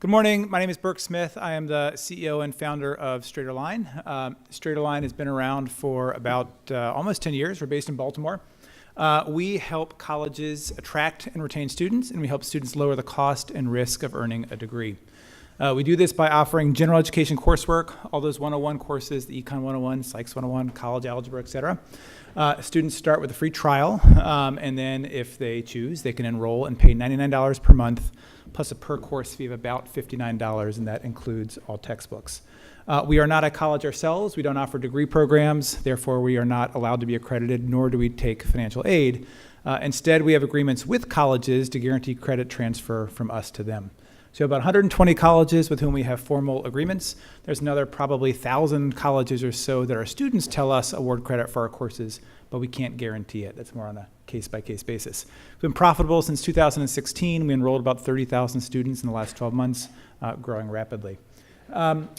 Good morning. My name is Burke Smith. I am the CEO and founder of StraighterLine. StraighterLine has been around for about almost 10 years. We're based in Baltimore. We help colleges attract and retain students, and we help students lower the cost and risk of earning a degree. We do this by offering general education coursework, all those 101 courses, the Econ 101, Psych 101, college algebra, etc. Students start with a free trial, and then if they choose, they can enroll and pay $99 per month, plus a per course fee of about $59, and that includes all textbooks. We are not a college ourselves. We don't offer degree programs. Therefore, we are not allowed to be accredited, nor do we take financial aid. Instead, we have agreements with colleges to guarantee credit transfer from us to them. So about 120 colleges with whom we have formal agreements. There's another probably 1,000 colleges or so that our students tell us award credit for our courses, but we can't guarantee it. That's more on a case-by-case basis. We've been profitable since 2016. We enrolled about 30,000 students in the last 12 months, growing rapidly.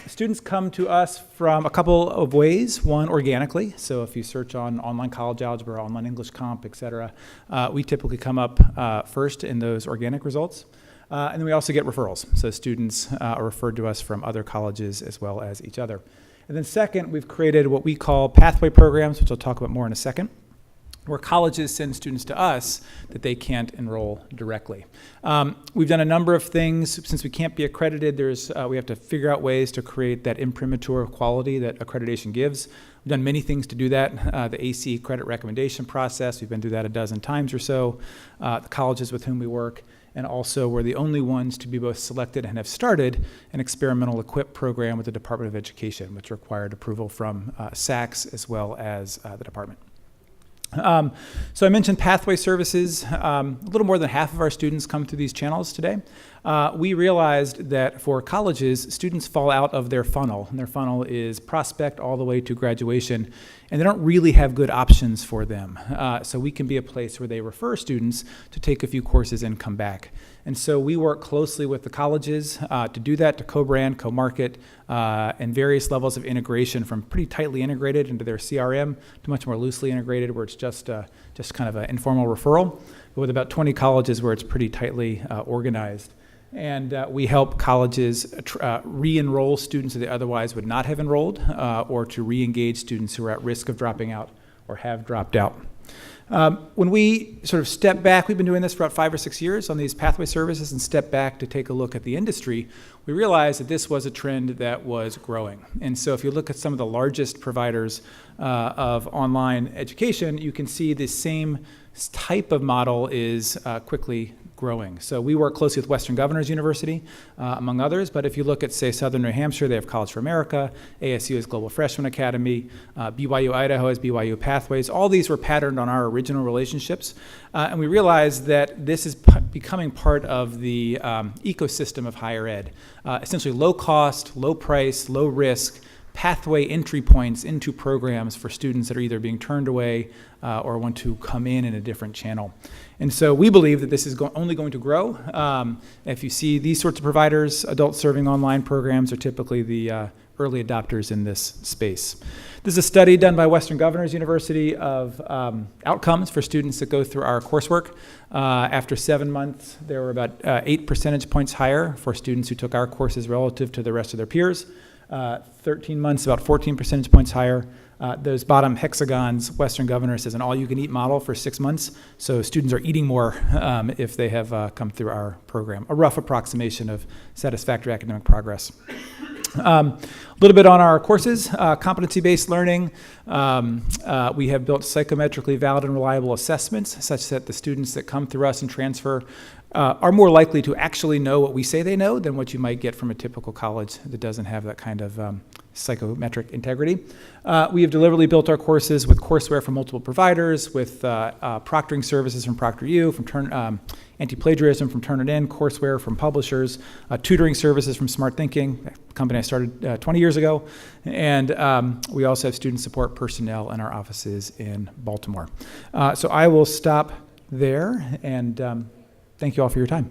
Students come to us from a couple of ways. One, organically. So if you search on online college algebra, online English comp, etc., we typically come up first in those organic results. And then we also get referrals. So students are referred to us from other colleges as well as each other. And then second, we've created what we call pathway programs, which I'll talk about more in a second, where colleges send students to us that they can't enroll directly. We've done a number of things. Since we can't be accredited, we have to figure out ways to create that imprimatur of quality that accreditation gives. We've done many things to do that. The AC credit recommendation process, we've been through that a dozen times or so. The colleges with whom we work. And also, we're the only ones to be both selected and have started an experimental equip program with the Department of Education, which required approval from SACS as well as the department. So I mentioned pathway services. A little more than half of our students come through these channels today. We realized that for colleges, students fall out of their funnel, and their funnel is prospect all the way to graduation, and they don't really have good options for them. So we can be a place where they refer students to take a few courses and come back. And so we work closely with the colleges to do that, to co-brand, co-market, and various levels of integration, from pretty tightly integrated into their CRM to much more loosely integrated, where it's just kind of an informal referral, but with about 20 colleges where it's pretty tightly organized. And we help colleges re-enroll students that they otherwise would not have enrolled, or to re-engage students who are at risk of dropping out or have dropped out. When we sort of step back, we've been doing this for about 5 or 6 years on these pathway services, and step back to take a look at the industry, we realized that this was a trend that was growing. And so if you look at some of the largest providers of online education, you can see the same type of model is quickly growing. So we work closely with Western Governors University, among others, but if you look at, say, Southern New Hampshire, they have College for America, ASU has Global Freshman Academy, BYU Idaho has BYU Pathways. All these were patterned on our original relationships, and we realized that this is becoming part of the ecosystem of higher ed. Essentially low cost, low price, low risk, pathway entry points into programs for students that are either being turned away or want to come in a different channel. And so we believe that this is only going to grow. If you see these sorts of providers, adult serving online programs are typically the early adopters in this space. This is a study done by Western Governors University of outcomes for students that go through our coursework. After 7 months, there were about 8 percentage points higher for students who took our courses relative to the rest of their peers. 13 months, about 14 percentage points higher. Those bottom hexagons, Western Governors has an all-you-can-eat model for 6 months, so students are eating more if they have come through our program. A rough approximation of satisfactory academic progress. A little bit on our courses, competency-based learning. We have built psychometrically valid and reliable assessments such that the students that come through us and transfer are more likely to actually know what we say they know than what you might get from a typical college that doesn't have that kind of psychometric integrity. We have deliberately built our courses with courseware from multiple providers, with proctoring services from ProctorU, from anti-plagiarism from Turnitin, courseware from publishers, tutoring services from Smart Thinking, a company I started 20 years ago, and we also have student support personnel in our offices in Baltimore. So I will stop there, and thank you all for your time.